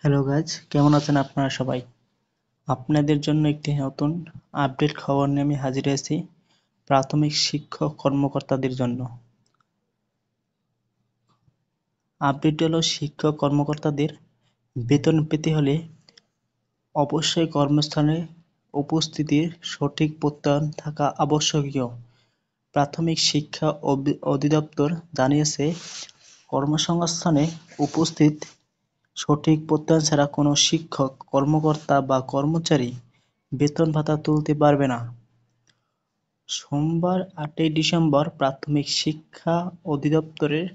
Hello guys, কেমন আছেন আপনারা সবাই? আপনাদের জন্য একটি নতুন আপডেট খবর নিয়ে আমি হাজির হয়েছি প্রাথমিক শিক্ষক কর্মকর্তাদের জন্য। আপডেট হলো শিক্ষক কর্মকর্তাদের বেতন পেতে হলে অবশ্যই কর্মস্থানে উপস্থিতির সঠিক প্রত্যয়ন থাকা আবশ্যকীয়। প্রাথমিক শিক্ষা অধিদপ্তর জানিয়েছে, কর্মসংস্থানে উপস্থিত সঠিক প্রত্যয়ন ছাড়া কোনো শিক্ষক, কর্মকর্তা বা কর্মচারী বেতন ভাতা তুলতে পারবে না। সোমবার ৮ই ডিসেম্বর প্রাথমিক শিক্ষা অধিদপ্তরের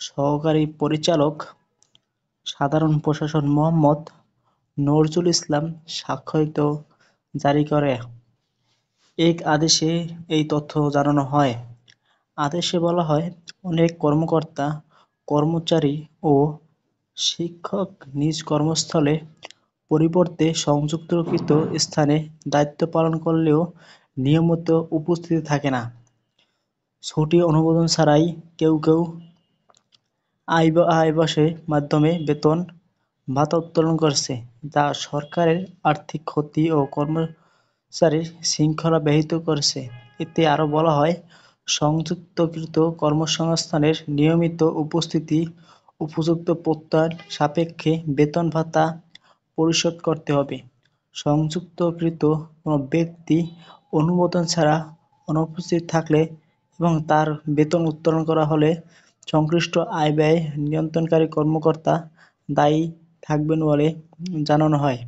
সহকারী পরিচালক সাধারণ প্রশাসন মোহাম্মদ নজরুল ইসলাম স্বাক্ষরিত জারি করে এক আদেশে এই তথ্য জানানো হয়। আদেশে বলা হয়, অনেক কর্মকর্তা, কর্মচারী ও শিক্ষক নিজ কর্মস্থলে পরিবর্তে সংযুক্তকৃত স্থানে দায়িত্ব পালন করলেও নিয়মিত উপস্থিতি থাকে না। ছুটি অনুমোদন ছাড়াই কেউ কেউ আইবাসের মাধ্যমে বেতন ভাতা উত্তোলন করছে, যা সরকারের আর্থিক ক্ষতি ও কর্মচারীর শৃঙ্খলা ব্যাহত করছে। এতে আরও বলা হয়, সংযুক্তকৃত কর্মসংস্থানের নিয়মিত উপস্থিতি উপযুক্ত প্রত্যয়ন সাপেক্ষে বেতন ভাতা পরিশোধ করতে হবে। সংযুক্তকৃত কোনো ব্যক্তি অনুমোদন ছাড়া অনুপস্থিত থাকলে এবং তার বেতন উত্তোলন করা হলে সংশ্লিষ্ট আয়-ব্যয় নিয়ন্ত্রণকারী কর্মকর্তা দায়ী থাকবেন বলে জানানো হয়।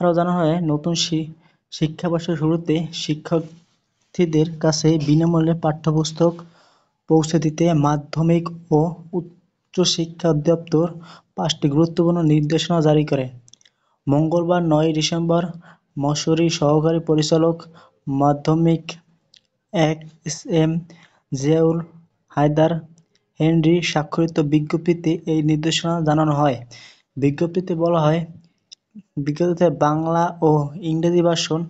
আরও জানানো হয়, নতুন শিক্ষাবর্ষের শুরুতে শিক্ষার্থীদের কাছে বিনামূল্যে পাঠ্যপুস্তক পৌঁছে দিতে মাধ্যমিক ও উচ্চশিক্ষা অধিদপ্তর ৫টি গুরুত্বপূর্ণ নির্দেশনা জারি করে। মঙ্গলবার ৯ ডিসেম্বর মসুরি সহকারী পরিচালক মাধ্যমিক ১ এস.এম. জিয়াউল হায়দার হেনরি স্বাক্ষরিত বিজ্ঞপ্তিতে এই নির্দেশনা জানানো হয়। বিজ্ঞপ্তিতে বলা হয়, বিজ্ঞপ্তিতে বাংলা ও ইংরেজি ভার্সন,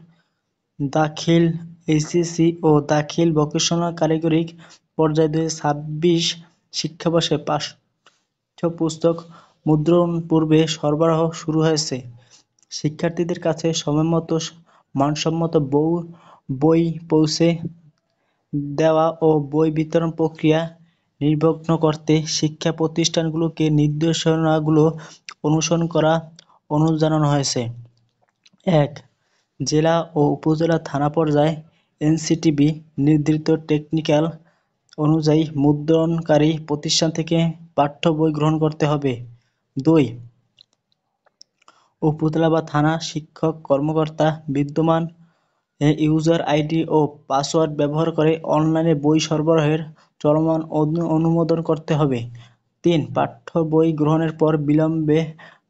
দাখিল এইচএসসি ও দাখিল ভোকেশনাল কারিগরি পর্যায়ে ২০২৬ শিক্ষাবর্ষে পাঠ্যপুস্তক মুদ্রণ পূর্বে সরবরাহ শুরু হয়েছে। শিক্ষার্থীদের কাছে সময়মতো মানসম্মত বই পৌঁছে দেওয়া ও বই বিতরণ প্রক্রিয়া নির্বিঘ্ন করতে শিক্ষা প্রতিষ্ঠানগুলোকে নির্দেশনাগুলো অনুসরণ করার অনুরোধ জানানো হয়েছে। ১. জেলা ও উপজেলা থানা পর্যায়ে এনসিটিবি নির্ধারিত টেকনিক্যাল অনুযায়ী মুদ্রণকারী প্রতিষ্ঠান থেকে পাঠ্য বই গ্রহণ করতে হবে। ২. উপজেলা বা থানা শিক্ষক কর্মকর্তা বিদ্যমান ইউজার আইডি ও পাসওয়ার্ড ব্যবহার করে অনলাইনে বই সরবরাহের চলমান অনুমোদন করতে হবে। ৩. পাঠ্য বই গ্রহণের পর বিলম্বে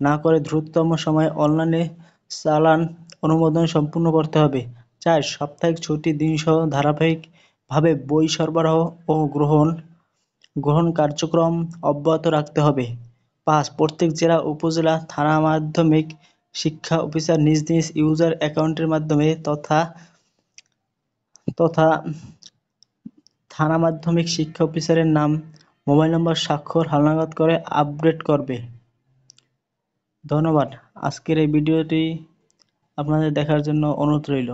না করে দ্রুততম সময়ে অনলাইনে চালান অনুমোদন সম্পূর্ণ করতে হবে। ৪. সাপ্তাহিক ছুটির দিনসহ ধারাবাহিকভাবে বই সরবরাহ ও গ্রহণ কার্যক্রম অব্যাহত রাখতে হবে। ৫. প্রত্যেক জেলা, উপজেলা, থানা মাধ্যমিক শিক্ষা অফিসার নিজ নিজ ইউজার অ্যাকাউন্টের মাধ্যমে তথা থানা মাধ্যমিক শিক্ষা অফিসারের নাম, মোবাইল নম্বর স্বাক্ষর হালনাগাদ করে আপডেট করবে। ধন্যবাদ। আজকের এই ভিডিওটি আপনাদের দেখার জন্য অনুরোধ রইল।